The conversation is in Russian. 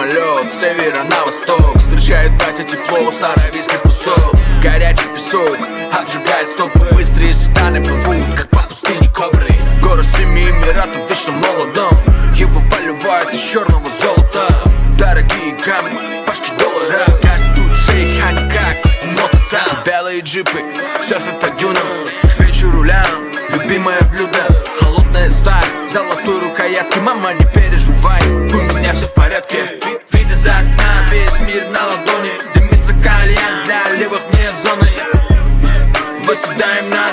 полет с севера на восток. Встречает братья тепло с аравийских высот. Горячий песок обжигает стопы. Быстрые седаны плывут, как по пустыне ковры. Город семи эмиратов вечно молодом. Его поливают из черного золота. Дорогие камни, пачки долларов. Каждый тут шейх, а не как мототан. Белые джипы серфят по дюнам, к вечеру лям. Любимое блюдо, холодная сталь. Золотой рукоятки, мама, не переживай, у меня все в порядке. Вид из окна, весь мир на ладони. Дымится кальян для левых вне зоны. Восседаем на